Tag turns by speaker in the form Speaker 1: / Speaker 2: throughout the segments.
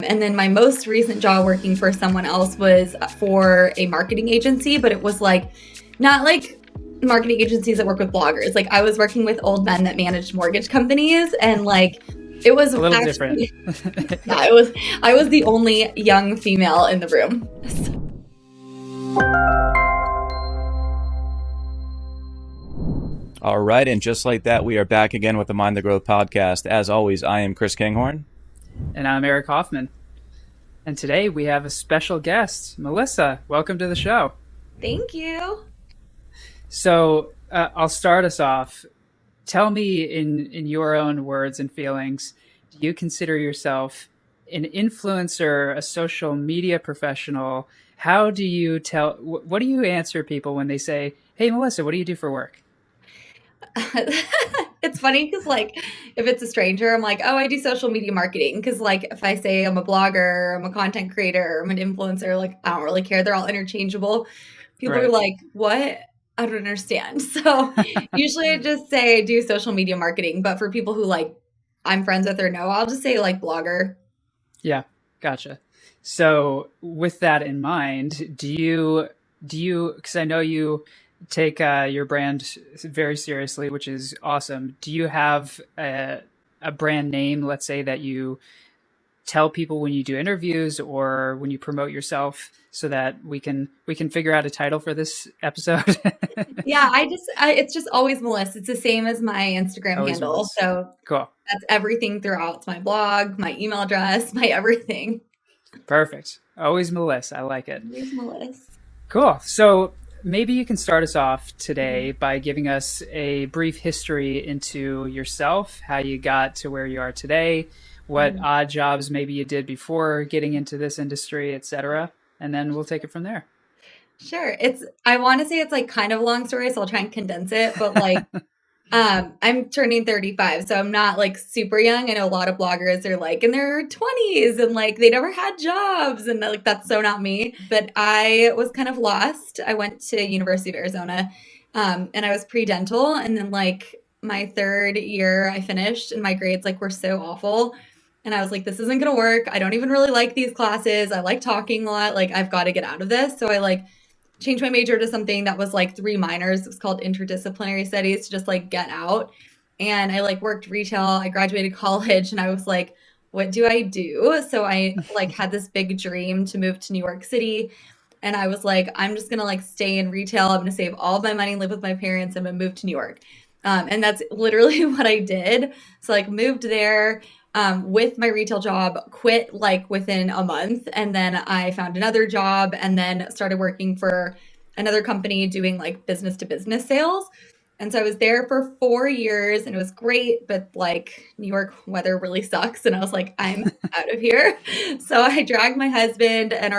Speaker 1: And then my most recent job working for someone else was for a marketing agency, but it was like not like marketing agencies that work with bloggers. Like I was working with old men that managed mortgage companies, and like it was
Speaker 2: A little
Speaker 1: actually
Speaker 2: different.
Speaker 1: yeah, I was the only young female in the room.
Speaker 3: All right, and just like that, we are back again with the Mind the Growth podcast. As always, I am Chris Kinghorn.
Speaker 2: And I'm Eric Hoffman. And today we have a special guest, Melissa. Welcome to the show.
Speaker 1: Thank you.
Speaker 2: So I'll start us off. Tell me in your own words and feelings, do you consider yourself an influencer, a social media professional? How do you what do you answer people when they say, hey, Melissa, what do you do for work?
Speaker 1: It's funny because like if it's a stranger, I'm like, oh, I do social media marketing. Because like if I say I'm a blogger, I'm a content creator, I'm an influencer, like I don't really care. They're all interchangeable. People are
Speaker 2: Right.
Speaker 1: like, what? I don't understand. So usually I just say I do social media marketing. But for people who like I'm friends with or know, I'll just say like blogger.
Speaker 2: Yeah, gotcha. So with that in mind, because I know you take your brand very seriously, which is awesome. Do you have a brand name, let's say, that you tell people when you do interviews or when you promote yourself, so that we can figure out a title for this episode?
Speaker 1: Yeah, it's just Always Meliss. It's the same as my Instagram
Speaker 2: Always
Speaker 1: handle.
Speaker 2: Meliss.
Speaker 1: So
Speaker 2: Cool.
Speaker 1: that's everything throughout. It's my blog, my email address, my everything.
Speaker 2: Perfect. Always Meliss. I like it.
Speaker 1: Always Meliss.
Speaker 2: Cool. So maybe you can start us off today by giving us a brief history into yourself, how you got to where you are today, what odd jobs maybe you did before getting into this industry, etc. And then we'll take it from there.
Speaker 1: Sure. I want to say it's like kind of a long story, so I'll try and condense it. But like, I'm turning 35, so I'm not like super young. I know a lot of bloggers are like in their 20s and like they never had jobs, and like that's so not me. But I was kind of lost. I went to University of Arizona, and I was pre-dental, and then like my third year I finished, and my grades like were so awful. And I was like, this isn't gonna work. I don't even really like these classes. I like talking a lot. Like I've got to get out of this. So I like changed my major to something that was like 3 minors. It was called interdisciplinary studies to just like get out. And I like worked retail. I graduated college and I was like, what do I do? So I like had this big dream to move to New York City. And I was like, I'm just going to like stay in retail. I'm going to save all of my money, live with my parents. I'm going to move to New York. And that's literally what I did. So like moved there, with my retail job, quit like within a month. And then I found another job and then started working for another company doing like business to business sales. And so I was there for 4 years and it was great, but like New York weather really sucks. And I was like, I'm out of here. So I dragged my husband and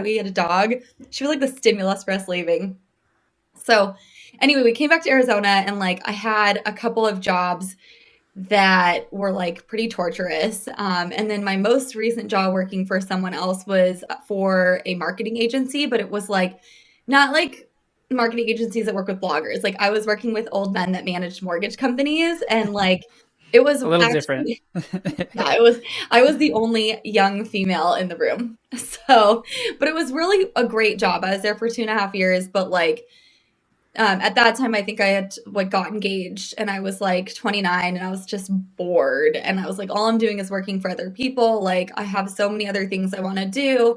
Speaker 1: we had a dog. She was like the stimulus for us leaving. So anyway, we came back to Arizona and like I had a couple of jobs that were like pretty torturous. And then my most recent job working for someone else was for a marketing agency, but it was like not like marketing agencies that work with bloggers. Like I was working with old men that managed mortgage companies, and like it was
Speaker 2: A little different.
Speaker 1: actually yeah, I was the only young female in the room. So, but it was really a great job. I was there for 2.5 years, but like at that time, I think I had like got engaged and I was like 29 and I was just bored. And I was like, all I'm doing is working for other people. Like I have so many other things I want to do.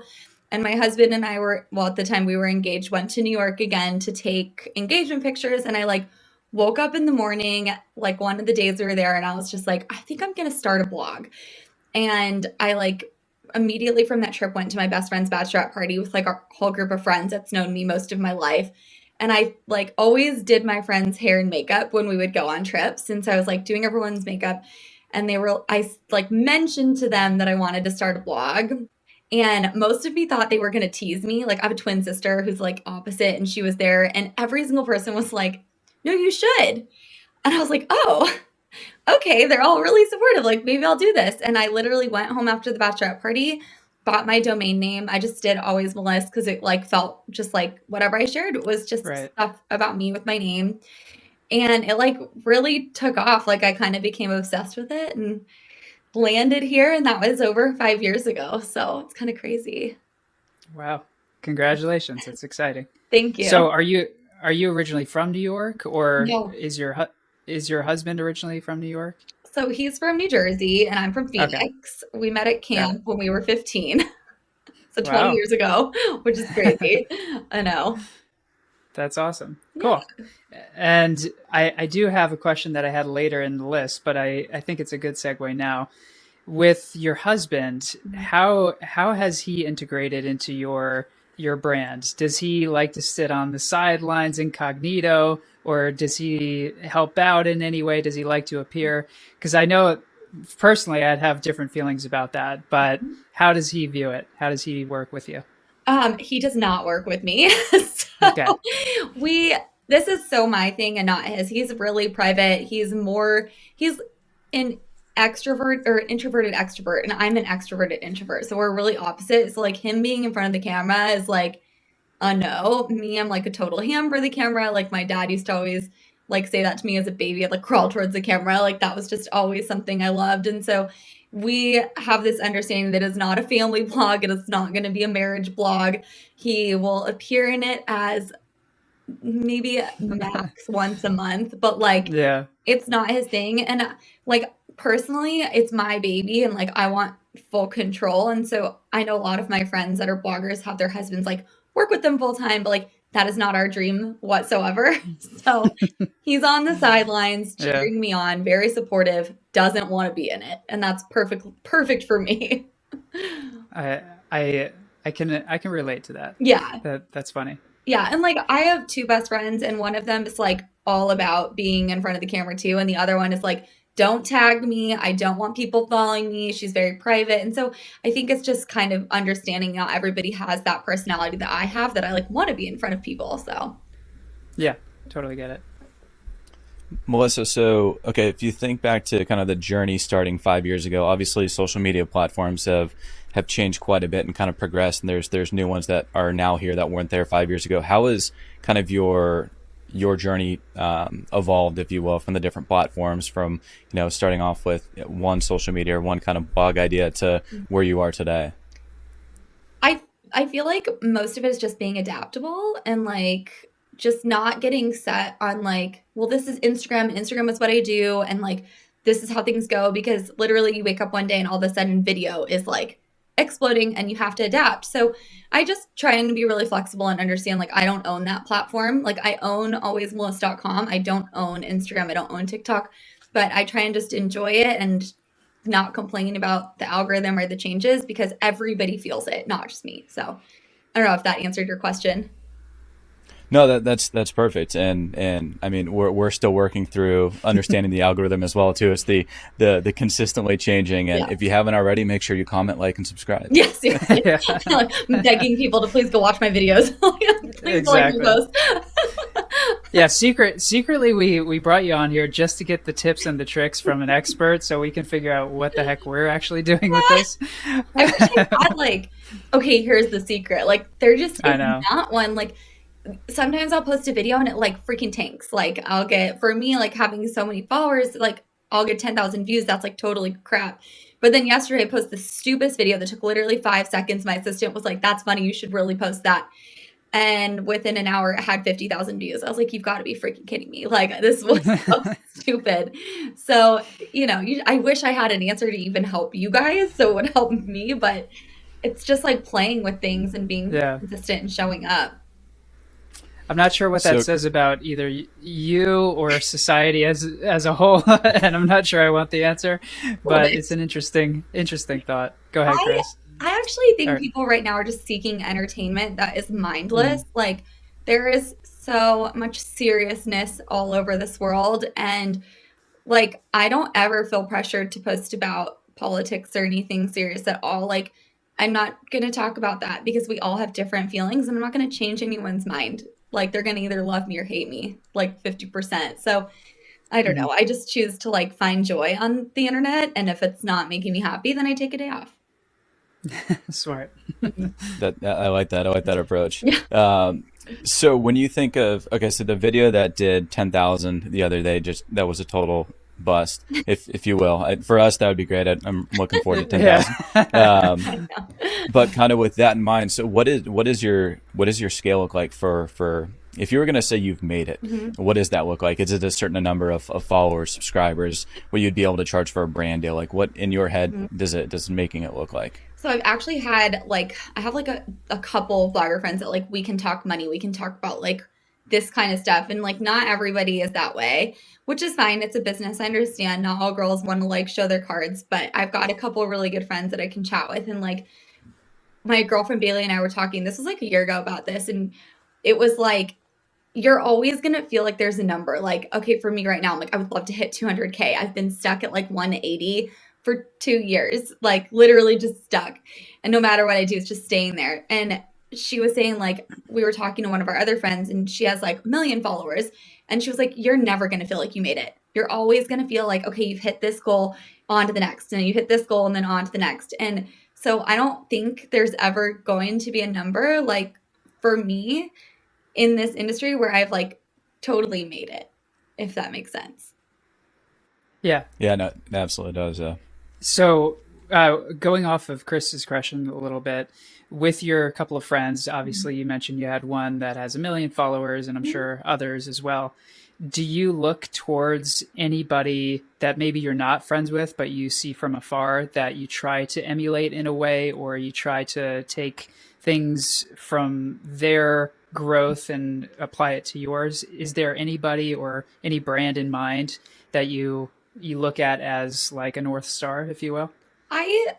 Speaker 1: And my husband and I were, well, at the time we were engaged, went to New York again to take engagement pictures. And I like woke up in the morning, like one of the days we were there, and I was just like, I think I'm going to start a blog. And I like immediately from that trip went to my best friend's bachelorette party with like our whole group of friends that's known me most of my life. And I like always did my friends' hair and makeup when we would go on trips. Since I was like doing everyone's makeup, and I like mentioned to them that I wanted to start a blog. And most of me thought they were going to tease me. Like I have a twin sister who's like opposite, and she was there, and every single person was like, no, you should. And I was like, oh, okay, they're all really supportive. Like maybe I'll do this. And I literally went home after the bachelorette party, bought my domain name. I just did Always Meliss because it like felt just like whatever I shared was just
Speaker 2: Right.
Speaker 1: stuff about me with my name. And it like really took off. Like I kind of became obsessed with it. And landed here, and that was over 5 years ago. So it's kind of crazy.
Speaker 2: Wow. Congratulations. That's exciting.
Speaker 1: Thank
Speaker 2: So
Speaker 1: you.
Speaker 2: are you originally from New York, or
Speaker 1: No.
Speaker 2: is your husband originally from New York?
Speaker 1: So he's from New Jersey and I'm from
Speaker 2: Okay.
Speaker 1: Phoenix. We met at
Speaker 2: Got it.
Speaker 1: camp when we were 15. So 20
Speaker 2: Wow.
Speaker 1: years ago, which is crazy. I know.
Speaker 2: That's awesome.
Speaker 1: Yeah.
Speaker 2: Cool. And I do have a question that I had later in the list, but I think it's a good segue now. With your husband, how has he integrated into your brand? Does he like to sit on the sidelines incognito, or does he help out in any way? Does he like to appear? Because I know personally I'd have different feelings about that, but how does he view it? How does he work with you?
Speaker 1: He does not work with me.
Speaker 2: Okay.
Speaker 1: So we this is so my thing and not his. He's really private. He's an extrovert or introverted extrovert, and I'm an extroverted introvert. So we're really opposite. So like him being in front of the camera is like a no. Me, I'm like a total ham for the camera. Like my dad used to always like say that to me as a baby. I'd like crawl towards the camera. Like that was just always something I loved. And so we have this understanding that it's not a family blog. It is not going to be a marriage blog. He will appear in it as maybe max once a month, but like
Speaker 2: Yeah.
Speaker 1: it's not his thing. And like personally, it's my baby and like I want full control. And so I know a lot of my friends that are bloggers have their husbands like work with them full time, but like that is not our dream whatsoever. So he's on the sidelines
Speaker 2: Yeah.
Speaker 1: cheering me on, very supportive, doesn't want to be in it. And that's perfect for me.
Speaker 2: I I can relate to that.
Speaker 1: Yeah.
Speaker 2: That's funny.
Speaker 1: Yeah, and like I have two best friends, and one of them is like all about being in front of the camera too, and the other one is like, don't tag me. I don't want people following me. She's very private. And so I think it's just kind of understanding not everybody has that personality that I have that I like want to be in front of people. So
Speaker 2: Yeah, totally get it.
Speaker 3: Melissa, so okay, if you think back to kind of the journey starting 5 years ago, obviously social media platforms have changed quite a bit and kind of progressed, and there's new ones that are now here that weren't there 5 years ago. How has kind of your journey evolved, if you will, from the different platforms, from starting off with one social media or one kind of blog idea to where you are today?
Speaker 1: I I feel like most of it is just being adaptable and like just not getting set on like, well, this is Instagram. Instagram is what I do, and like this is how things go because literally you wake up one day and all of a sudden video is like exploding and you have to adapt. So I just try and be really flexible and understand like I don't own that platform. Like I own alwaysmeliss.com. I don't own Instagram. I don't own TikTok, but I try and just enjoy it and not complain about the algorithm or the changes because everybody feels it, not just me. So I don't know if that answered your question.
Speaker 3: No, that's perfect, and I mean we're still working through understanding the algorithm as well too. It's the consistently changing, and
Speaker 1: Yeah.
Speaker 3: if you haven't already, make sure you comment, like, and subscribe.
Speaker 1: Yes, yes, yes.
Speaker 2: Yeah,
Speaker 1: Like, I'm begging people to please go watch my videos. Please like and
Speaker 2: exactly.
Speaker 1: post.
Speaker 2: Yeah, secretly we brought you on here just to get the tips and the tricks from an expert so we can figure out what the heck we're actually doing with this.
Speaker 1: I wish I had like, okay, here's the secret. Like there just
Speaker 2: I
Speaker 1: is
Speaker 2: know.
Speaker 1: not one. Like sometimes I'll post a video and it like freaking tanks. Like I'll get for me like having so many followers, like I'll get 10,000 views. That's like totally crap. But then yesterday I posted the stupidest video that took literally 5 seconds. My assistant was like, "That's funny. You should really post that." And within an hour, it had 50,000 views. I was like, "You've got to be freaking kidding me!" Like this was so stupid. So I wish I had an answer to even help you guys, so it would help me. But it's just like playing with things and being
Speaker 2: Yeah.
Speaker 1: consistent and showing up.
Speaker 2: I'm not sure what that
Speaker 3: So
Speaker 2: says about either you or society as a whole, and I'm not sure I want the answer,
Speaker 1: Love
Speaker 2: but
Speaker 1: it.
Speaker 2: it's an interesting thought. Go ahead,
Speaker 1: I
Speaker 2: Chris.
Speaker 1: I actually think
Speaker 2: Or,
Speaker 1: people right now are just seeking entertainment that is
Speaker 2: mm,
Speaker 1: mindless. Like there is so much seriousness all over this world and like I don't ever feel pressured to post about politics or anything serious at all. Like I'm not going to talk about that because we all have different feelings and I'm not going to change anyone's mind. Like they're going to either love me or hate me like 50%. So I don't
Speaker 2: mhm.
Speaker 1: know. I just choose to like find joy on the internet and if it's not making me happy then I take a day off.
Speaker 2: Smart.
Speaker 3: that I like that. I like that approach.
Speaker 1: Yeah.
Speaker 3: So when you think of, okay, so the video that did 10,000 the other day, just that was a total bust, if you will. For us, that would be great. I'm looking forward to
Speaker 2: Yeah.
Speaker 3: 10,000.
Speaker 1: I
Speaker 3: Um,
Speaker 1: know.
Speaker 3: but kind of with that in mind, so what is your scale look like for if you were going to say you've made it?
Speaker 1: Mhm.
Speaker 3: What does that look like? Is it a certain number of followers, subscribers, what you'd be able to charge for a brand deal? Like, what in your head
Speaker 1: Mhm.
Speaker 3: does making it look like?
Speaker 1: So I've actually had like I have like a couple blogger friends that like we can talk money, we can talk about like this kind of stuff, and like not everybody is that way, which is fine. It's a business. I understand. Not all girls want to like show their cards, but I've got a couple really good friends that I can chat with, and like my girlfriend Bailey and I were talking. This was like a year ago about this, and it was like you're always gonna feel like there's a number. Like, okay, for me right now, I'm like, I would love to hit 200K. I've been stuck at like 180 for 2 years, like literally just stuck. And no matter what I do, it's just staying there. And she was saying, like, we were talking to one of our other friends, and she has like 1 million followers. And she was like, you're never gonna feel like you made it. You're always gonna feel like, okay, you've hit this goal, on to the next, and you hit this goal, and then on to the next. And so I don't think there's ever going to be a number like for me in this industry where I've like totally made it, if that makes sense.
Speaker 2: Yeah.
Speaker 3: Yeah, no, it absolutely does.
Speaker 2: So, going off of Chris's question a little bit, with your couple of friends, obviously you mentioned you had one that has 1 million followers, and I'm
Speaker 1: Mhm.
Speaker 2: sure others as well. Do you look towards anybody that maybe you're not friends with, but you see from afar that you try to emulate in a way, or you try to take things from their growth and apply it to yours? Is there anybody or any brand in mind that you look at as like a North Star, if you will?
Speaker 1: I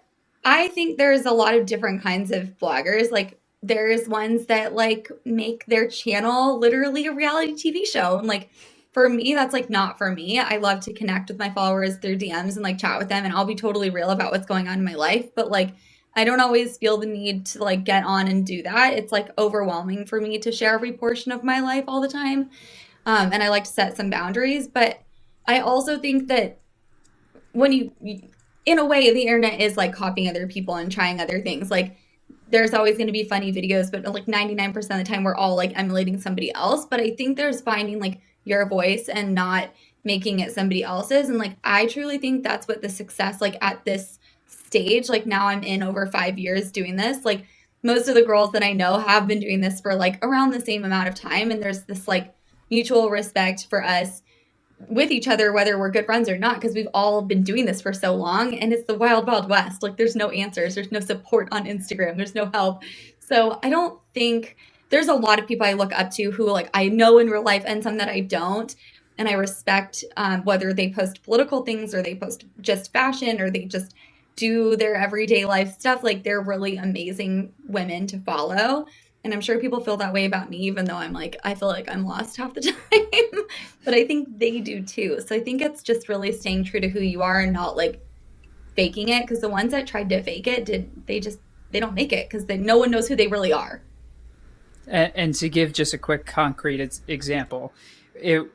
Speaker 1: I think there's a lot of different kinds of bloggers. Like there's ones that like make their channel literally a reality TV show. And like for me, that's like not for me. I love to connect with my followers through DMs and like chat with them, and I'll be totally real about what's going on in my life. But like I don't always feel the need to like get on and do that. It's like overwhelming for me to share every portion of my life all the time. And I like to set some boundaries. But I also think that when in a way, the internet is like copying other people and trying other things. Like there's always going to be funny videos, but like 99% of the time, we're all like emulating somebody else. But I think there's finding like your voice and not making it somebody else's. And like I truly think that's what the success, like at this stage, like now I'm in over 5 years doing this. Like most of the girls that I know have been doing this for like around the same amount of time. And there's this like mutual respect for us with each other, whether we're good friends or not, because we've all been doing this for so long, and it's the wild, wild west. Like there's no answers, there's no support on Instagram, there's no help. So I don't think there's a lot of people I look up to who like I know in real life and some that I don't. And I respect whether they post political things or they post just fashion or they just do their everyday life stuff. Like they're really amazing women to follow. And I'm sure people feel that way about me, even though I'm like, I feel like I'm lost half the time. But I think they do too. So I think it's just really staying true to who you are and not like faking it. Because the ones that tried to fake it they don't make it because no one knows who they really are.
Speaker 2: And to give just a quick concrete example, it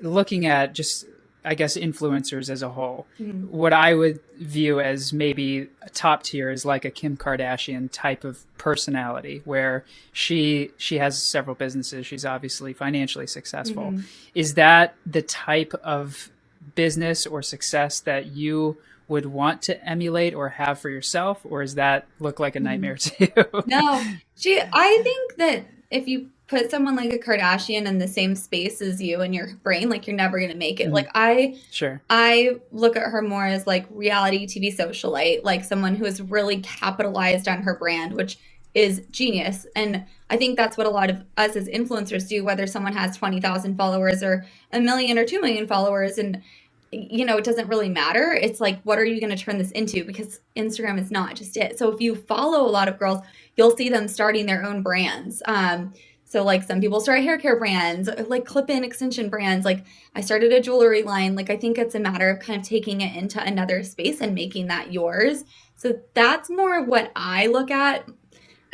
Speaker 2: looking at just, I guess, influencers as a whole,
Speaker 1: Mm-hmm.
Speaker 2: what I would view as maybe a top tier is like a Kim Kardashian type of personality, where she has several businesses. She's obviously financially successful.
Speaker 1: Mm-hmm.
Speaker 2: Is that the type of business or success that you would want to emulate or have for yourself, or does that look like a
Speaker 1: Mm-hmm.
Speaker 2: nightmare to you?
Speaker 1: No, I think that if you put someone like a Kardashian in the same space as you in your brain, like you're never gonna make it.
Speaker 2: Mhm.
Speaker 1: Like I
Speaker 2: Sure.
Speaker 1: I look at her more as like reality TV socialite, like someone who has really capitalized on her brand, which is genius. And I think that's what a lot of us as influencers do, whether someone has 20,000 followers or 1 million or 2 million followers. And, it doesn't really matter. It's like, what are you going to turn this into? Because Instagram is not just it. So if you follow a lot of girls, you'll see them starting their own brands. So like some people start hair care brands, like clip-in extension brands. Like I started a jewelry line. Like I think it's a matter of kind of taking it into another space and making that yours. So that's more what I look at.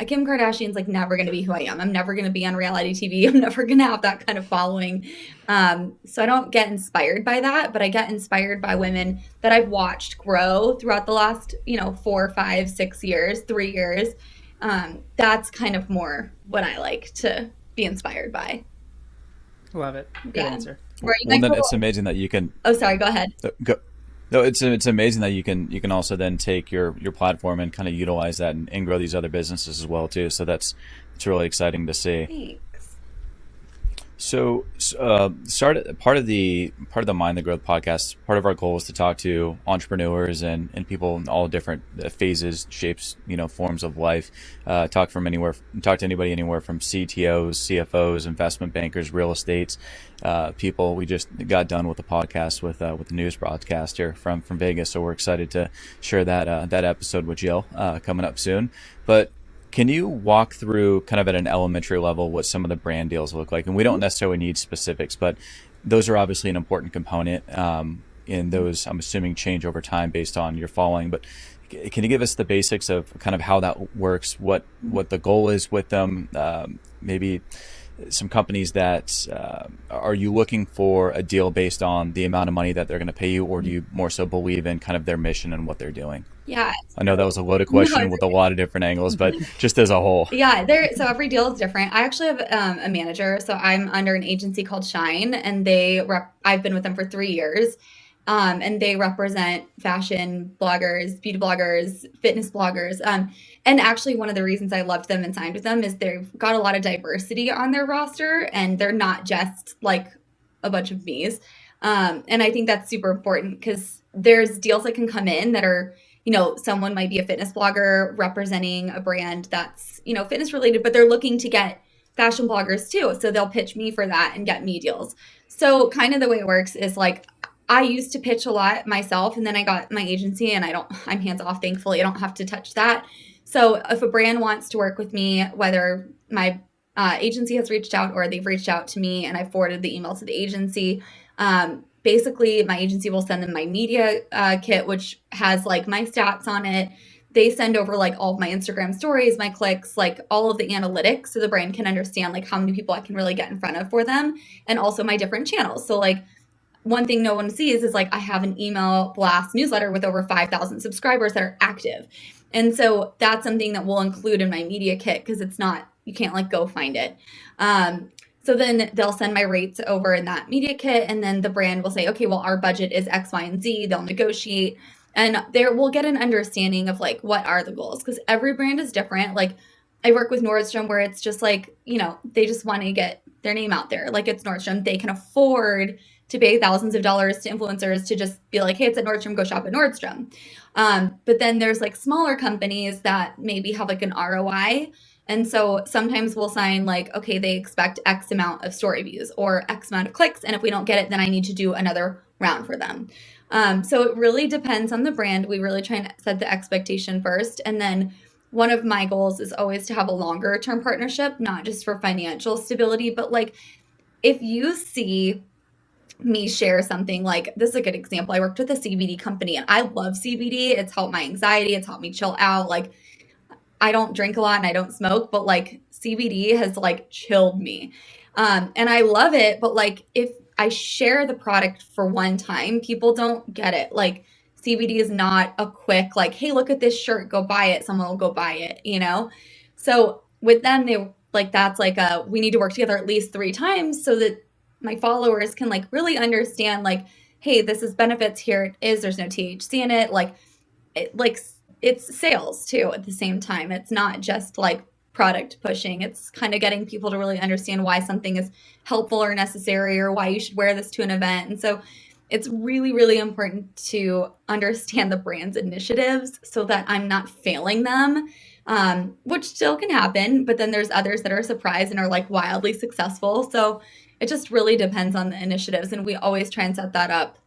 Speaker 1: Kim Kardashian's like never going to be who I am. I'm never going to be on reality TV. I'm never going to have that kind of following. So I don't get inspired by that, but I get inspired by women that I've watched grow throughout the last, 4, 5, 6 years, 3 years. That's kind of more what I like to be inspired by.
Speaker 2: Love it. Good
Speaker 1: Yeah.
Speaker 2: answer.
Speaker 1: Or you
Speaker 3: Well,
Speaker 1: might
Speaker 3: then
Speaker 1: go,
Speaker 3: it's amazing that you can
Speaker 1: oh, sorry, go ahead.
Speaker 3: go. No, it's amazing that you can also then take your platform and kind of utilize that and grow these other businesses as well too. So it's really exciting to see.
Speaker 1: Thanks.
Speaker 3: So, start part of the Mind the Growth podcast. Part of our goal is to talk to entrepreneurs and people in all different phases, shapes, forms of life. Talk to anybody anywhere from CTOs, CFOs, investment bankers, real estates, people. We just got done with the podcast with the news broadcaster from Vegas, so we're excited to share that episode with Jill coming up soon. But can you walk through kind of at an elementary level what some of the brand deals look like? And we don't necessarily need specifics, but those are obviously an important component. In those, I'm assuming, change over time based on your following. But can you give us the basics of kind of how that works, what the goal is with them? Maybe some companies that are you looking for a deal based on the amount of money that they're going to pay you, or do you more so believe in kind of their mission and what they're doing?
Speaker 1: Yeah.
Speaker 3: I know that was a loaded
Speaker 1: No,
Speaker 3: question with a lot of different angles, but just as a whole.
Speaker 1: yeah, so every deal is different. I actually have a manager, so I'm under an agency called Shine, and I've been with them for 3 years, and they represent fashion bloggers, beauty bloggers, fitness bloggers, and actually one of the reasons I loved them and signed with them is they've got a lot of diversity on their roster, and they're not just like a bunch of me's, and I think that's super important because there's deals that can come in that are, someone might be a fitness blogger representing a brand that's, fitness related, but they're looking to get fashion bloggers too. So they'll pitch me for that and get me deals. So kind of the way it works is like, I used to pitch a lot myself, and then I got my agency and I'm hands off. Thankfully, I don't have to touch that. So if a brand wants to work with me, whether my agency has reached out or they've reached out to me and I forwarded the email to the agency, basically my agency will send them my media kit, which has like my stats on it. They send over like all of my Instagram stories, my clicks, like all of the analytics, so the brand can understand like how many people I can really get in front of for them, and also my different channels. So like one thing no one sees is like I have an email blast newsletter with over 5,000 subscribers that are active. And so that's something that we'll include in my media kit because you can't like go find it. So then they'll send my rates over in that media kit, and then the brand will say, okay, well, our budget is X, Y, and Z. They'll negotiate, and there we'll get an understanding of like what are the goals, because every brand is different. Like I work with Nordstrom where it's just like, they just want to get their name out there. Like it's Nordstrom. They can afford to pay thousands of dollars to influencers to just be like, hey, it's at Nordstrom, go shop at Nordstrom. But then there's like smaller companies that maybe have like an ROI. And so sometimes we'll sign like, okay, they expect X amount of story views or X amount of clicks. And if we don't get it, then I need to do another round for them. So it really depends on the brand. We really try and set the expectation first. And then one of my goals is always to have a longer term partnership, not just for financial stability, but like if you see me share something like, this is a good example. I worked with a CBD company and I love CBD. It's helped my anxiety. It's helped me chill out. Like I don't drink a lot and I don't smoke, but like CBD has like chilled me. And I love it. But like if I share the product for one time, people don't get it. Like CBD is not a quick, like, hey, look at this shirt, go buy it. Someone will go buy it. So with them, they like, that's like we need to work together at least 3 times so that my followers can like really understand like, hey, this is benefits, here it is, there's no THC in it. Like it's sales too at the same time. It's not just like product pushing. It's kind of getting people to really understand why something is helpful or necessary or why you should wear this to an event. And so it's really, really important to understand the brand's initiatives so that I'm not failing them, which still can happen. But then there's others that are surprised and are like wildly successful. So it just really depends on the initiatives. And we always try and set that up.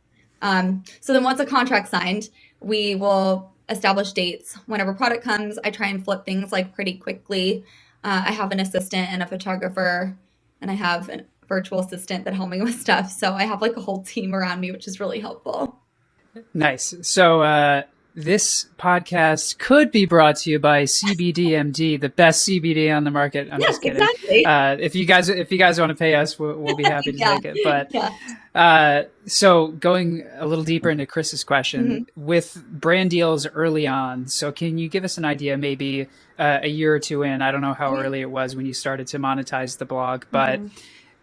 Speaker 1: So then once a contract signed, we will establish dates. Whenever product comes, I try and flip things like pretty quickly. I have an assistant and a photographer, and I have a virtual assistant that help me with stuff. So I have like a whole team around me, which is really helpful.
Speaker 2: Nice. So this podcast could be brought to you by CBDMD, the best CBD on the market. I'm just kidding.
Speaker 1: Exactly.
Speaker 2: If you guys want to pay us, we'll be happy to take it. But
Speaker 1: Yeah.
Speaker 2: so going a little deeper into Chris's question, with brand deals early on, so can you give us an idea, maybe a year or two in, I don't know how early it was when you started to monetize the blog, but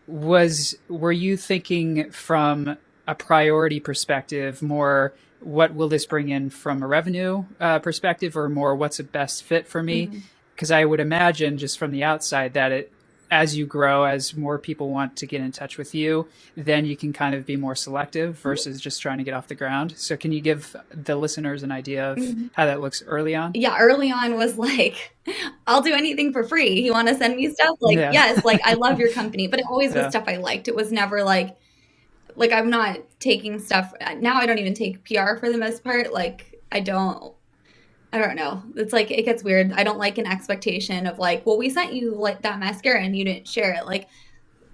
Speaker 2: were you thinking from a priority perspective more, what will this bring in from a revenue perspective, or more what's the best fit for me?
Speaker 1: Mhm.
Speaker 2: Because I would imagine just from the outside that as you grow, as more people want to get in touch with you, then you can kind of be more selective versus just trying to get off the ground. So can you give the listeners an idea of
Speaker 1: Mhm.
Speaker 2: how that looks early on?
Speaker 1: Yeah, early on was like, I'll do anything for free. You want to send me stuff? Like,
Speaker 2: Yeah.
Speaker 1: yes, like I love your company, but it always was
Speaker 2: Yeah.
Speaker 1: stuff I liked. It was never like I'm not taking stuff now. I don't even take PR for the most part. Like I don't know. It's like it gets weird. I don't like an expectation of like, well, we sent you like that mascara and you didn't share it. Like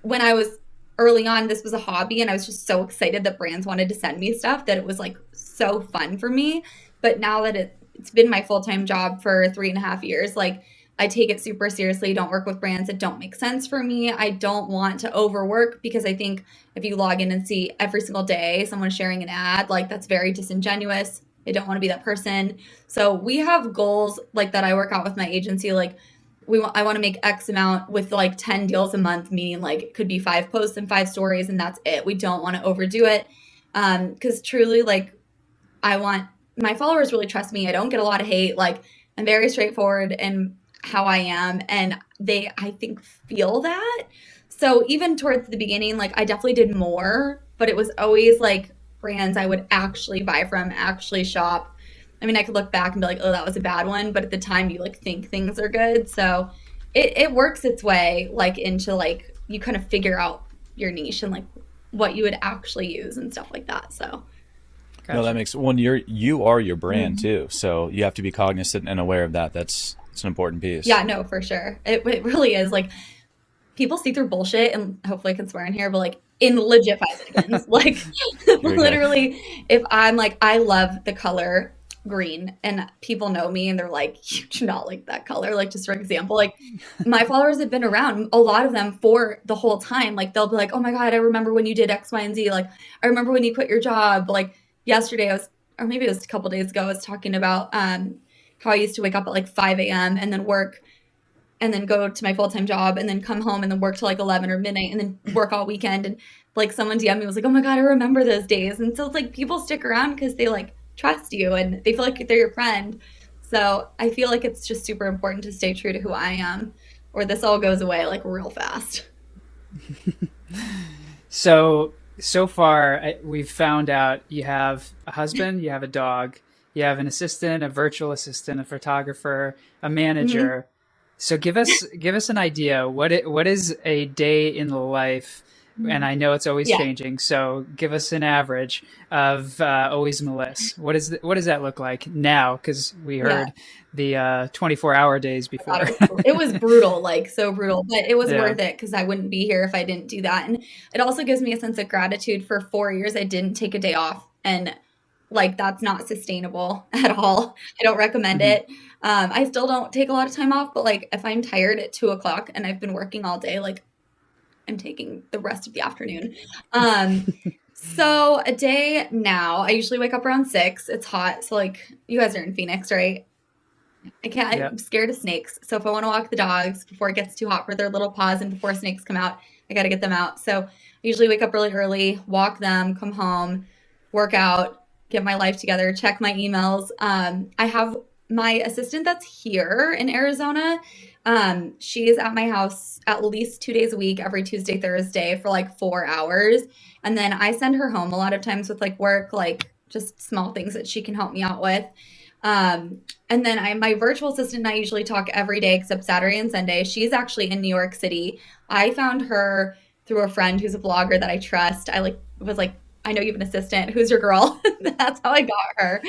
Speaker 1: when I was early on, this was a hobby and I was just so excited that brands wanted to send me stuff that it was like so fun for me. But now that it's been my full-time job for 3.5 years, like I take it super seriously. Don't work with brands that don't make sense for me. I don't want to overwork because I think if you log in and see every single day someone sharing an ad, like that's very disingenuous. I don't want to be that person. So we have goals like that I work out with my agency. Like I want to make X amount with like 10 deals a month, meaning like it could be 5 posts and 5 stories and that's it. We don't want to overdo it. Because truly like I want my followers really trust me. I don't get a lot of hate. Like I'm very straightforward in how I am and they I think feel that. So even towards the beginning, like I definitely did more, but it was always like brands I would actually buy from, actually shop. I mean, I could look back and be like, oh, that was a bad one, but at the time you like think things are good. So it works its way like into like you kind of figure out your niche and like what you would actually use and stuff like that. So
Speaker 3: No, that
Speaker 2: Gotcha.
Speaker 3: makes when you are your brand
Speaker 1: mhm.
Speaker 3: too, so you have to be cognizant and aware of that. It's an important piece.
Speaker 1: Yeah, no, for sure. It really is like people see through bullshit and hopefully I can swear in here, but like in legit 5 seconds. Like
Speaker 3: You're good.
Speaker 1: literally, if I'm like, I love the color green and people know me and they're like, you do not like that color. Like just for example, like my followers have been around a lot of them for the whole time. Like they'll be like, oh my God, I remember when you did X, Y, and Z. Like I remember when you quit your job. Like yesterday I was, or maybe it was a couple days ago, I was talking about how I used to wake up at like 5 a.m. and then work and then go to my full-time job and then come home and then work till like 11 or midnight and then work all weekend. And like someone DM me was like, oh my God, I remember those days. And so it's like people stick around because they like trust you and they feel like they're your friend. So I feel like it's just super important to stay true to who I am or this all goes away like real fast.
Speaker 2: So far, we've found out you have a husband, you have a dog, you have an assistant, a virtual assistant, a photographer, a
Speaker 1: Hmm.
Speaker 2: manager. So give us an idea. What is a day in the life? And I know it's always
Speaker 1: Yeah.
Speaker 2: changing. So give us an average of Always Meliss. What does that look like now? Because we
Speaker 1: Yeah.
Speaker 2: heard the 24-hour days
Speaker 1: God,
Speaker 2: before.
Speaker 1: it was brutal, like so brutal, but it was
Speaker 2: Yeah.
Speaker 1: worth it because I wouldn't be here if I didn't do that. And it also gives me a sense of gratitude for 4 years. I didn't take a day off, and like that's not sustainable at all. I don't recommend
Speaker 2: Hmm.
Speaker 1: it. I still don't take a lot of time off, but like if I'm tired at 2 o'clock and I've been working all day, like I'm taking the rest of the afternoon. Um, so a day now, I usually wake up around 6. It's hot, so like you guys are in Phoenix, right? I can't.
Speaker 2: Yeah.
Speaker 1: I'm scared of snakes. So if I want to walk the dogs before it gets too hot for their little paws and before snakes come out, I got to get them out. So I usually wake up really early, walk them, come home, work out, get my life together, check my emails. I have my assistant that's here in Arizona. She is at my house at least 2 days a week, every Tuesday, Thursday for like 4 hours. And then I send her home a lot of times with like work, like just small things that she can help me out with. And then my virtual assistant and I usually talk every day except Saturday and Sunday. She's actually in New York City. I found her through a friend who's a blogger that I trust. I like was like, I know you have an assistant. Who's your girl? That's how I got her.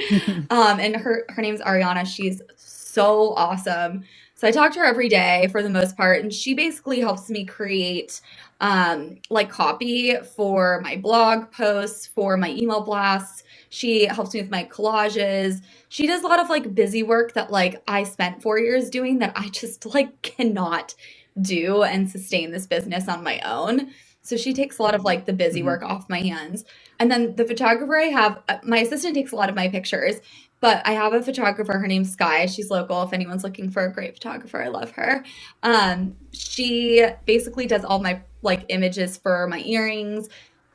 Speaker 1: And her name's Ariana. She's so awesome. So I talk to her every day for the most part, and she basically helps me create like copy for my blog posts, for my email blasts. She helps me with my collages. She does a lot of like busy work that like I spent 4 years doing that I just like cannot do and sustain this business on my own. So she takes a lot of like the busy
Speaker 2: Hmm.
Speaker 1: work off my hands. And then the photographer I have, my assistant takes a lot of my pictures. But I have a photographer. Her name's Sky. She's local. If anyone's looking for a great photographer, I love her. She basically does all my like images for my earrings.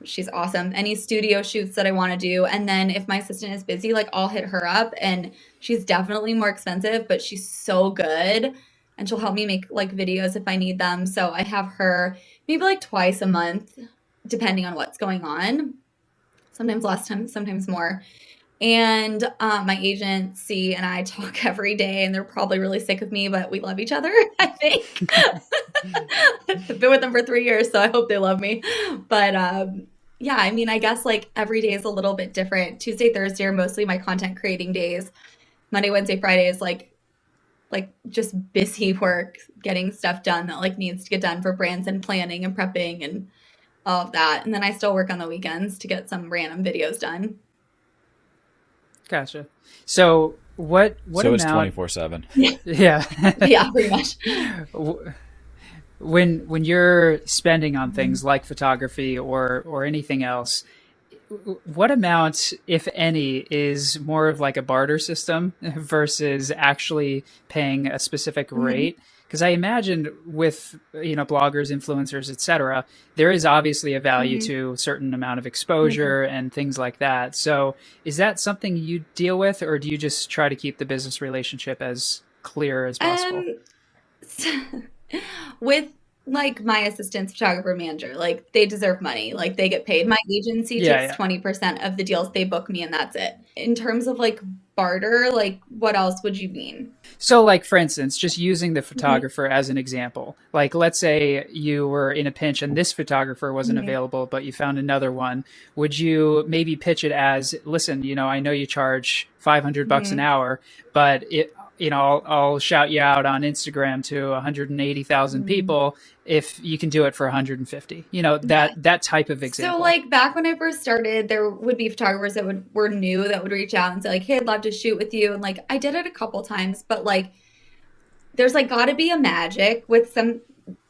Speaker 1: She's awesome. Any studio shoots that I want to do. And then if my assistant is busy, like I'll hit her up, and she's definitely more expensive, but she's so good. And she'll help me make like videos if I need them. So I have her maybe like twice a month, depending on what's going on. Sometimes less time, sometimes more. And my agency and I talk every day, and they're probably really sick of me, but we love each other, I think. I've been with them for 3 years, so I hope they love me. But yeah, I mean, I guess like every day is a little bit different. Tuesday, Thursday are mostly my content creating days. Monday, Wednesday, Friday is like just busy work, getting stuff done that like needs to get done for brands and planning and prepping and all of that. And then I still work on the weekends to get some random videos done.
Speaker 2: Gotcha. So what
Speaker 3: So it's
Speaker 2: amount?
Speaker 3: 24/7.
Speaker 2: Yeah.
Speaker 1: Yeah, pretty much.
Speaker 2: When you're spending on things like photography or anything else, what amount, if any, is more of like a barter system versus actually paying a specific rate? Because I imagine with bloggers, influencers, etc., there is obviously a value to a certain amount of exposure and things like that. So is that something you deal with, or do you just try to keep the business relationship as clear as possible?
Speaker 1: With like my assistant's photographer manager, like they deserve money, like they get paid. My agency takes 20% of the deals they book me, and that's it. In terms of like barter, like what else would you mean?
Speaker 2: So like, for instance, just using the photographer as an example, like let's say you were in a pinch and this photographer wasn't available, but you found another one. Would you maybe pitch it as, listen, I know you charge $500 an hour, but I'll shout you out on Instagram to 180,000 people if you can do it for 150. That type of example.
Speaker 1: So like back when I first started, there would be photographers that were new that would reach out and say like, hey, I'd love to shoot with you. And like I did it a couple times, but like there's like got to be a magic with some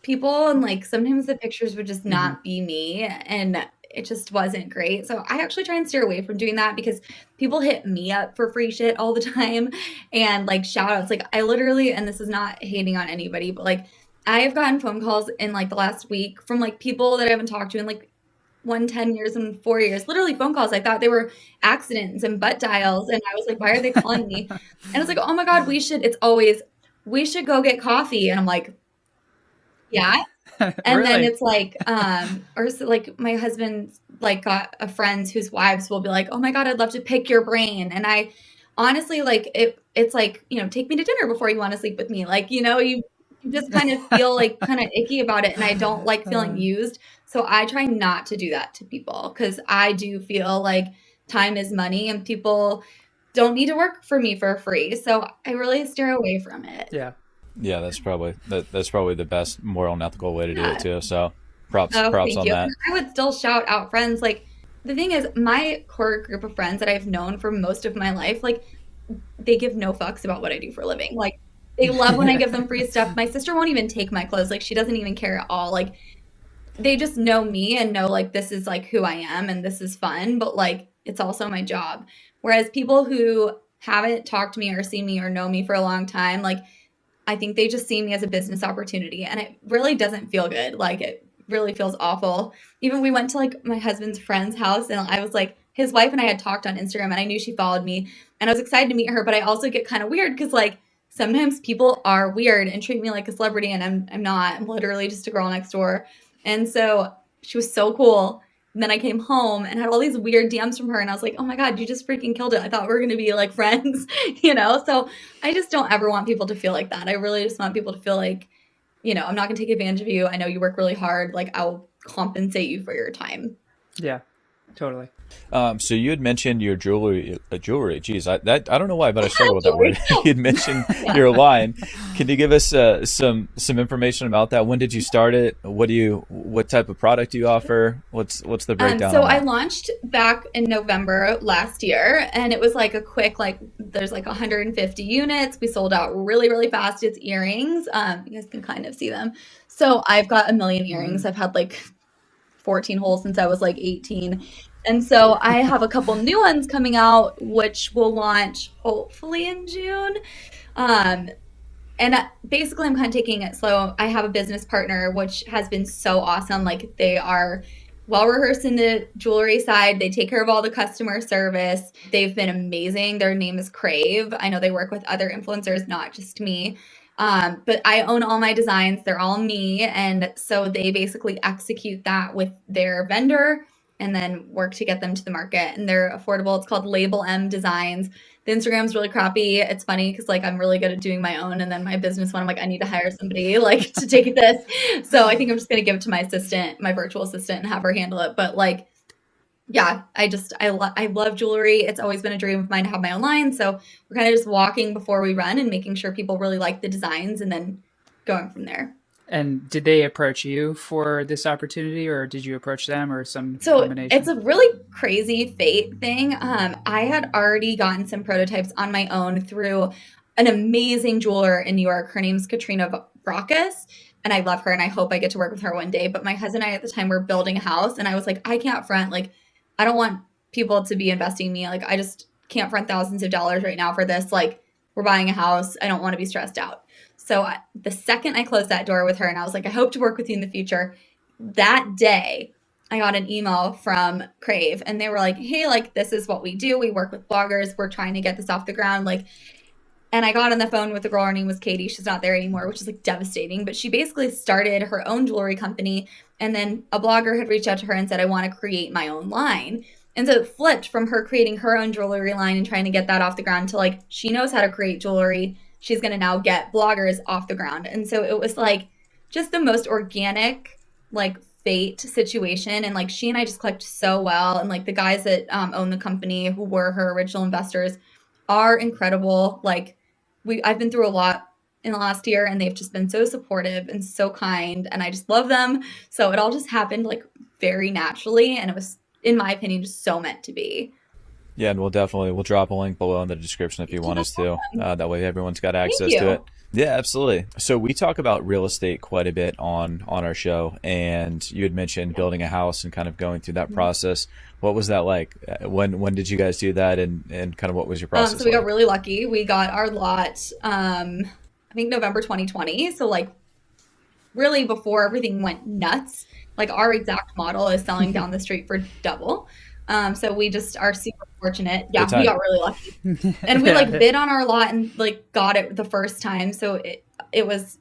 Speaker 1: people, and like sometimes the pictures would just not be me, and it just wasn't great. So I actually try and steer away from doing that, because people hit me up for free shit all the time and like shout outs. Like I literally, and this is not hating on anybody, but like I have gotten phone calls in like the last week from like people that I haven't talked to in like 10 years and 4 years, literally phone calls. I thought they were accidents and butt dials. And I was like, why are they calling me? And it's like, oh my God, we should go get coffee. And I'm like, yeah. And then it's like, or so like my husband like got a friend whose wives will be like, oh my God, I'd love to pick your brain. And I honestly like it's like, take me to dinner before you want to sleep with me. Like, you just kind of feel like kind of icky about it. And I don't like feeling used. So I try not to do that to people, because I do feel like time is money and people don't need to work for me for free. So I really steer away from it.
Speaker 3: Yeah, that's probably the best moral and ethical way to do it too. So props
Speaker 1: thank
Speaker 3: on
Speaker 1: you.
Speaker 3: that.
Speaker 1: And I would still shout out friends. Like the thing is, my core group of friends that I've known for most of my life, like they give no fucks about what I do for a living. Like they love when I give them free stuff. My sister won't even take my clothes. Like she doesn't even care at all. Like they just know me and know like this is like who I am and this is fun, but like it's also my job. Whereas people who haven't talked to me or seen me or know me for a long time, like I think they just see me as a business opportunity, and it really doesn't feel good. Like it really feels awful. Even we went to like my husband's friend's house, and I was like, his wife and I had talked on Instagram, and I knew she followed me, and I was excited to meet her, but I also get kind of weird because like sometimes people are weird and treat me like a celebrity, and I'm not. I'm literally just a girl next door. And so she was so cool. And then I came home and had all these weird DMs from her. And I was like, oh my God, you just freaking killed it. I thought we were going to be like friends, So I just don't ever want people to feel like that. I really just want people to feel like, I'm not going to take advantage of you. I know you work really hard. Like I'll compensate you for your time.
Speaker 2: Yeah, totally.
Speaker 3: So you had mentioned your jewelry. Geez, I don't know why, but I struggle with that word. You had mentioned your line. Can you give us some information about that? When did you start it? What type of product do you offer? What's the breakdown?
Speaker 1: So I launched back in November last year, and it was like a quick, like there's like 150 units. We sold out really, really fast. It's earrings. You guys can kind of see them. So I've got 1 million earrings. I've had like 14 holes since I was like 18. And so I have a couple new ones coming out, which will launch hopefully in June. Um, and basically, I'm kind of taking it slow. I have a business partner, which has been so awesome. Like, they are well rehearsed in the jewelry side. They take care of all the customer service. They've been amazing. Their name is Crave. I know they work with other influencers, not just me. But I own all my designs. They're all me. And so they basically execute that with their vendor and then work to get them to the market. And they're affordable. It's called Label M Designs. The Instagram's really crappy. It's funny because like I'm really good at doing my own, and then my business one, I'm like, I need to hire somebody like to take this. So I think I'm just gonna give it to my assistant, my virtual assistant, and have her handle it. But like, yeah, I love jewelry. It's always been a dream of mine to have my own line. So we're kind of just walking before we run and making sure people really like the designs, and then going from there.
Speaker 2: And did they approach you for this opportunity, or did you approach them, or some
Speaker 1: So
Speaker 2: combination?
Speaker 1: it's a really crazy fate thing. I had already gotten some prototypes on my own through an amazing jeweler in New York. Her name's Katrina Brockus, and I love her, and I hope I get to work with her one day. But my husband and I at the time were building a house, and I was like, I can't front. Like, I don't want people to be investing in me. Like, I just can't front thousands of dollars right now for this. Like, we're buying a house. I don't want to be stressed out. So the second I closed that door with her, and I was like, I hope to work with you in the future, that day, I got an email from Crave, and they were like, hey, like, this is what we do. We work with bloggers. We're trying to get this off the ground. Like, and I got on the phone with the girl. Her name was Katie. She's not there anymore, which is like devastating. But she basically started her own jewelry company. And then a blogger had reached out to her and said, I want to create my own line. And so it flipped from her creating her own jewelry line and trying to get that off the ground to like, she knows how to create jewelry. She's going to now get bloggers off the ground. And so it was like just the most organic, like, fate situation. And like, she and I just clicked so well. And like, the guys that own the company, who were her original investors, are incredible. Like, I've been through a lot in the last year, and they've just been so supportive and so kind, and I just love them. So it all just happened like very naturally, and it was, in my opinion, just so meant to be.
Speaker 3: Yeah, and we'll drop a link below in the description if you want us to. That way everyone's got access to it. Yeah, absolutely. So we talk about real estate quite a bit on our show, and you had mentioned building a house and kind of going through that process. What was that like? When did you guys do that, and kind of what was your process
Speaker 1: So we
Speaker 3: like?
Speaker 1: got really lucky. We got our lot, I think November 2020. So like really before everything went nuts. Like, our exact model is selling down the street for double. So we just are super fortunate. Yeah, we got really lucky. And we like bid on our lot and like got it the first time. So it was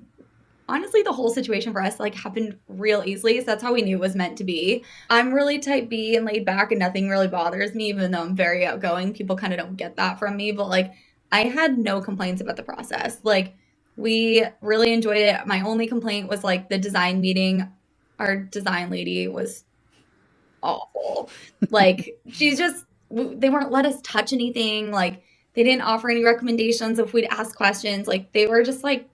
Speaker 1: honestly, the whole situation for us like happened real easily. So that's how we knew it was meant to be. I'm really type B and laid back, and nothing really bothers me, even though I'm very outgoing. People kind of don't get that from me, but like, I had no complaints about the process. Like, we really enjoyed it. My only complaint was like the design meeting. Our design lady was awful. Like, they weren't let us touch anything. Like, they didn't offer any recommendations if we'd ask questions. Like, they were just like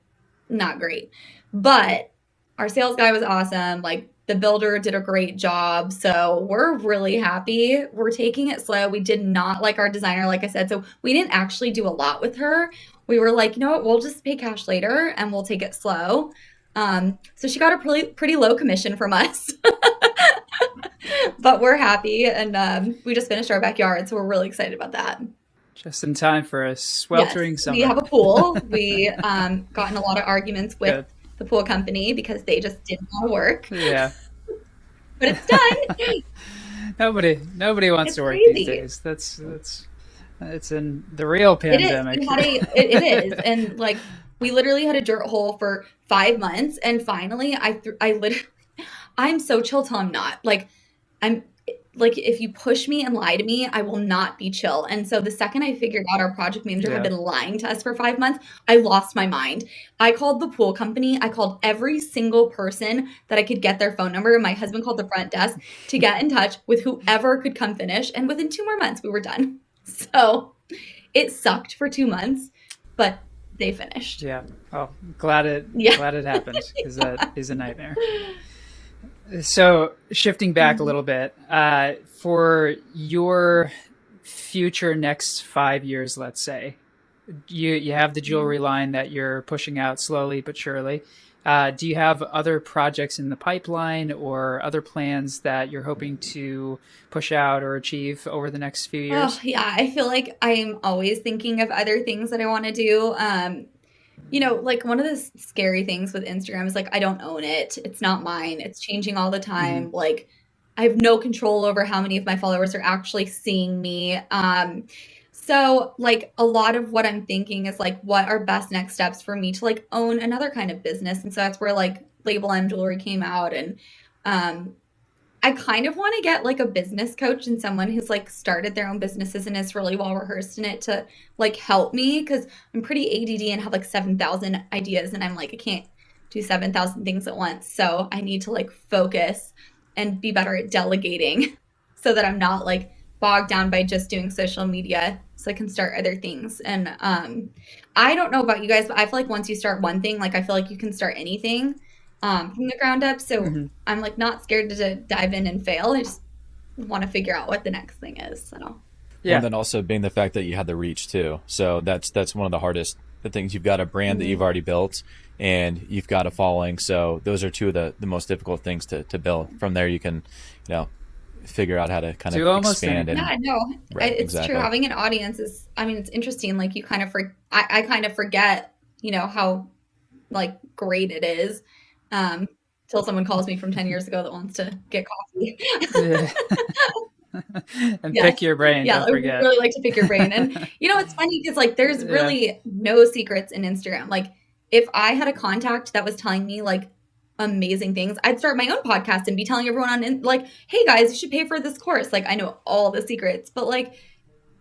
Speaker 1: not great. But our sales guy was awesome. Like, the builder did a great job. So we're really happy. We're taking it slow. We did not like our designer, like I said. So we didn't actually do a lot with her. We were like, you know what, we'll just pay cash later and we'll take it slow. So she got a pretty low commission from us. But we're happy, and we just finished our backyard, so we're really excited about that.
Speaker 2: Just in time for a sweltering summer.
Speaker 1: We have a pool. We got in a lot of arguments with the pool company because they just didn't want to work.
Speaker 2: Yeah.
Speaker 1: But it's done.
Speaker 2: Nobody wants to work these days. It's in the real pandemic.
Speaker 1: It is. And like, we literally had a dirt hole for 5 months, and finally I'm so chill till I'm not. Like, I'm like, if you push me and lie to me, I will not be chill. And so the second I figured out our project manager had been lying to us for 5 months, I lost my mind. I called the pool company. I called every single person that I could get their phone number. My husband called the front desk to get in touch with whoever could come finish. And within 2 more months, we were done. So it sucked for 2 months, but they finished.
Speaker 2: Yeah. Oh, glad it happened, because that is a nightmare. So shifting back a little bit, for your future next 5 years, let's say, you have the jewelry line that you're pushing out slowly but surely. Do you have other projects in the pipeline or other plans that you're hoping to push out or achieve over the next few
Speaker 1: Oh,
Speaker 2: years?
Speaker 1: yeah, I feel like I'm always thinking of other things that I want to do. Like one of the scary things with Instagram is like I don't own it. It's not mine. It's changing all the
Speaker 2: Mm-hmm.
Speaker 1: time. Like I have no control over how many of my followers are actually seeing me. So like a lot of what I'm thinking is like what are best next steps for me to like own another kind of business. And so that's where like Label M Jewelry came out, and um I kind of want to get like a business coach and someone who's like started their own businesses and is really well rehearsed in it to like help me, because I'm pretty ADD and have like 7,000 ideas, and I'm like, I can't do 7,000 things at once. So I need to like focus and be better at delegating so that I'm not like bogged down by just doing social media, so I can start other things. And I don't know about you guys, but I feel like once you start one thing, like I feel like you can start anything from the ground up. So
Speaker 2: Mm-hmm.
Speaker 1: I'm like not scared to dive in and fail. I just want to figure out what the next thing is. So
Speaker 3: Well, and
Speaker 2: Yeah.
Speaker 3: then also being the fact that you had the reach too. So that's one of the hardest the things. You've got a brand that you've
Speaker 1: mhm.
Speaker 3: already built, and you've got a following. So those are two of the most difficult things to build. From there, you can, you know, figure out how to kind
Speaker 2: Do
Speaker 3: of
Speaker 2: almost
Speaker 3: expand
Speaker 2: anything.
Speaker 3: and
Speaker 1: Yeah, no,
Speaker 3: right,
Speaker 1: it's true.
Speaker 3: exactly.
Speaker 1: Having an audience is, I mean, it's interesting. Like you kind of I kind of forget, how like great it is. Um, Till someone calls me from 10 years ago that wants to get coffee.
Speaker 2: And
Speaker 1: Yes.
Speaker 2: pick your brain,
Speaker 1: Yeah,
Speaker 2: don't
Speaker 1: I would
Speaker 2: forget.
Speaker 1: really like to pick your brain. And it's funny because like there's
Speaker 2: Yeah.
Speaker 1: really no secrets in Instagram. Like if I had a contact that was telling me like amazing things, I'd start my own podcast and be telling everyone like, hey guys, you should pay for this course. Like I know all the secrets, but like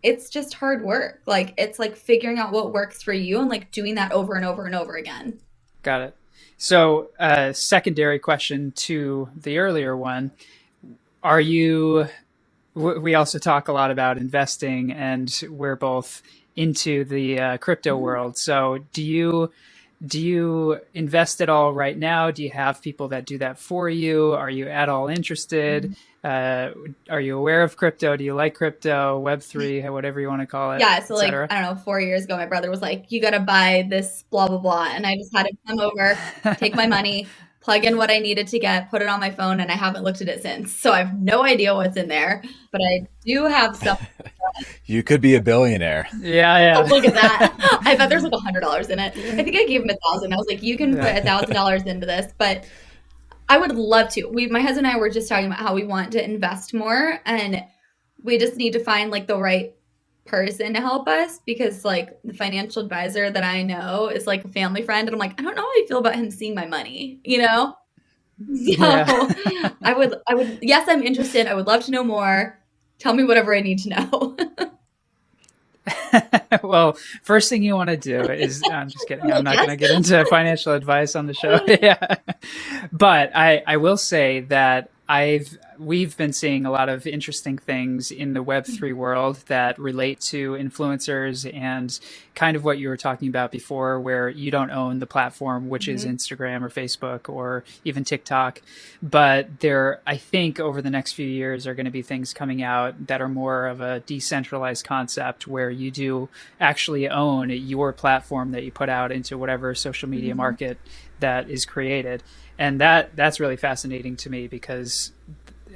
Speaker 1: it's just hard work. Like it's like figuring out what works for you and like doing that over and over and over again.
Speaker 2: Got it. So, secondary question to the earlier one: Are you? We also talk a lot about investing, and we're both into the crypto
Speaker 1: Mhm.
Speaker 2: world. So, do you invest at all right now? Do you have people that do that for you? Are you at all interested?
Speaker 1: Mhm.
Speaker 2: Uh, are you aware of crypto? Do you like crypto, Web3, whatever you want to call it,
Speaker 1: Yeah, so like
Speaker 2: etc.?
Speaker 1: I don't know, 4 years ago, my brother was like, "You got to buy this blah blah blah," and I just had him come over, take my money, plug in what I needed to get, put it on my phone, and I haven't looked at it since. So I have no idea what's in there, but I do have some.
Speaker 3: You could be a billionaire.
Speaker 2: Yeah,
Speaker 1: Look at that! I bet there's like $100 in it. I think I gave him 1,000. I was like, "You can put
Speaker 2: yeah.
Speaker 1: $1,000 into this," but I would love to. My husband and I were just talking about how we want to invest more, and we just need to find like the right person to help us, because like the financial advisor that I know is like a family friend, and I'm like, I don't know how I feel about him seeing my money.
Speaker 2: Yeah.
Speaker 1: So I would, yes, I'm interested. I would love to know more. Tell me whatever I need to know.
Speaker 2: Well, first thing you want to do is, I'm just kidding. I'm not going to get into financial advice on the show. Yeah. But I will say that we've been seeing a lot of interesting things in the Web3 world that relate to influencers and kind of what you were talking about before, where you don't own the platform, which is
Speaker 1: Mhm.
Speaker 2: Instagram or Facebook or even TikTok. But there, I think over the next few years are going to be things coming out that are more of a decentralized concept where you do actually own your platform that you put out into whatever social media
Speaker 1: Mhm.
Speaker 2: market that is created. And that's really fascinating to me because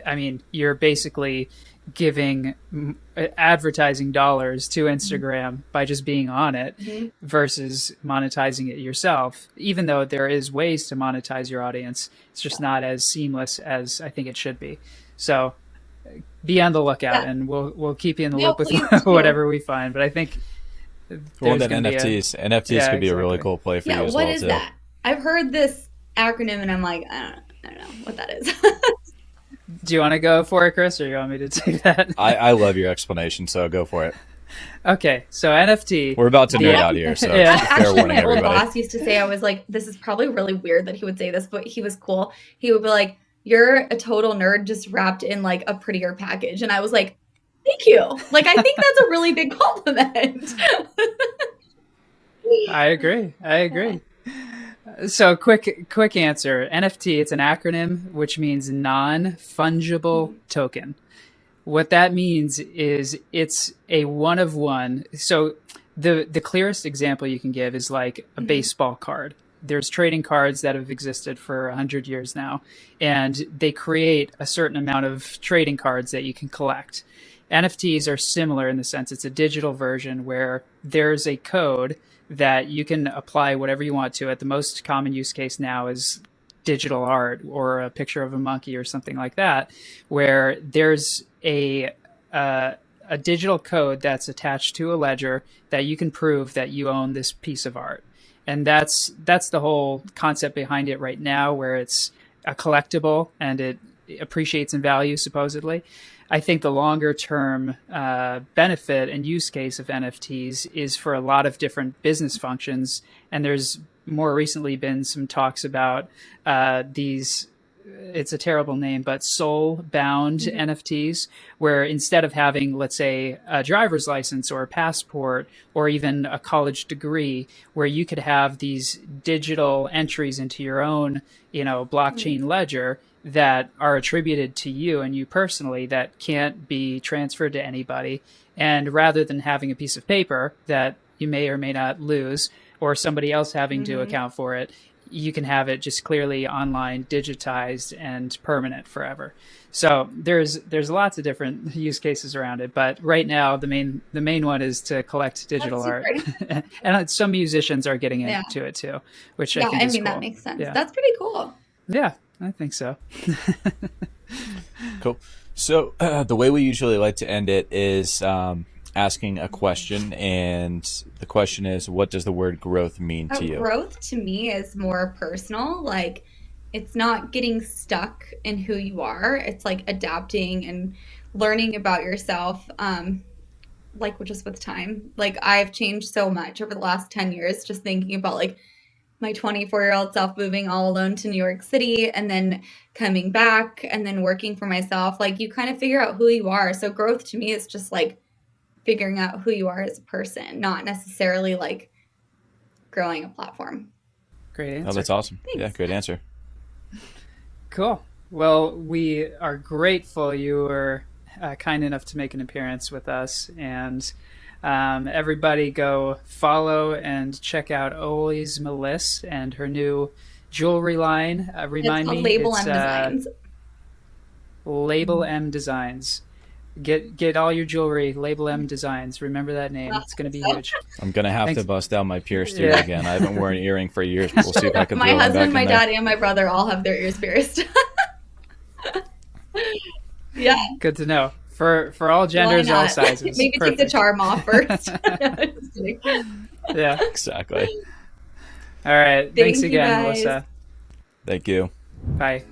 Speaker 2: I mean, you're basically giving advertising dollars to Instagram by just being on it
Speaker 1: Mhm.
Speaker 2: versus monetizing it yourself. Even though there is ways to monetize your audience, it's just not as seamless as I think it should be. So be on the lookout,
Speaker 1: Yeah.
Speaker 2: and we'll keep you in the
Speaker 1: No,
Speaker 2: loop with
Speaker 1: please do.
Speaker 2: whatever we find. But I think
Speaker 3: Well, and
Speaker 2: there's
Speaker 3: then
Speaker 2: going to be a
Speaker 3: NFTs
Speaker 2: yeah,
Speaker 3: could be a really
Speaker 2: exactly.
Speaker 3: cool play for
Speaker 1: Yeah,
Speaker 3: you as
Speaker 1: what
Speaker 3: well
Speaker 1: is
Speaker 3: too.
Speaker 1: that? I've heard this acronym and I'm like, I don't know what that is.
Speaker 2: Do you want to go for it, Chris, or you want me to take that?
Speaker 3: I love your explanation, so go for it.
Speaker 2: Okay, so NFT,
Speaker 3: We're about to nerd
Speaker 2: the
Speaker 3: out here, so
Speaker 2: yeah.
Speaker 3: fair
Speaker 1: Actually,
Speaker 3: warning,
Speaker 1: my old
Speaker 3: everybody.
Speaker 1: boss used to say, I was like, this is probably really weird that he would say this, but he was cool. He would be like, you're a total nerd just wrapped in like a prettier package. And I was like, thank you. Like, I think that's a really big compliment.
Speaker 2: I agree. I agree. So quick answer. NFT, it's an acronym which means non-fungible token. What that means is it's a one of one. So the clearest example you can give is like a
Speaker 1: Mhm.
Speaker 2: baseball card. there's trading cards that have existed for 100 years now, and they create a certain amount of trading cards that you can collect. NFTs are similar in the sense it's a digital version where there's a code that you can apply whatever you want to it. The most common use case now is digital art or a picture of a monkey or something like that, where there's a digital code that's attached to a ledger that you can prove that you own this piece of art. And that's the whole concept behind it right now, where it's a collectible and it appreciates in value, supposedly. I think the longer term benefit and use case of NFTs is for a lot of different business functions. And there's more recently been some talks about these, it's a terrible name, but soul-bound NFTs, where instead of having, let's say, a driver's license or a passport or even a college degree, where you could have these digital entries into your own, blockchain ledger that are attributed to you and you personally that can't be transferred to anybody. And rather than having a piece of paper that you may or may not lose, or somebody else having to account for it, you can have it just clearly online, digitized, and permanent forever. So there's lots of different use cases around it, but right now the main one is to collect digital art, and some musicians are getting into it too, which I think is cool.
Speaker 1: that makes sense. Yeah. That's pretty cool.
Speaker 2: Yeah, I think so.
Speaker 3: Cool. So the way we usually like to end it is asking a question, and the question is, what does the word growth mean to you?
Speaker 1: Growth to me is more personal. Like, it's not getting stuck in who you are. It's like adapting and learning about yourself, like just with time. Like, I've changed so much over the last 10 years, just thinking about like my 24-year-old self moving all alone to New York City and then coming back and then working for myself. Like, you kind of figure out who you are. So growth to me is just like figuring out who you are as a person, not necessarily like growing a platform.
Speaker 2: Great answer.
Speaker 3: Oh, that's awesome.
Speaker 1: Thanks.
Speaker 3: Yeah, great answer.
Speaker 2: Cool. Well, we are grateful you were kind enough to make an appearance with us. And everybody go follow and check out Always Meliss and her new jewelry line. Remind me.
Speaker 1: Label M Designs.
Speaker 2: Label M Designs. Get all your jewelry, Label M Designs. Remember that name. It's going to be huge.
Speaker 3: I'm going to have to bust out my pierced ear again. I haven't worn an earring for years, but we'll see if I can
Speaker 1: My
Speaker 3: throw
Speaker 1: husband,
Speaker 3: one back
Speaker 1: my
Speaker 3: in
Speaker 1: dad,
Speaker 3: there.
Speaker 1: and my brother all have their ears pierced. Yeah.
Speaker 2: Good to know. For all genders, all sizes.
Speaker 1: Maybe take the charm off first.
Speaker 2: Yeah.
Speaker 3: Exactly.
Speaker 2: All right. Thanks again,
Speaker 1: guys.
Speaker 2: Melissa.
Speaker 3: Thank you.
Speaker 2: Bye.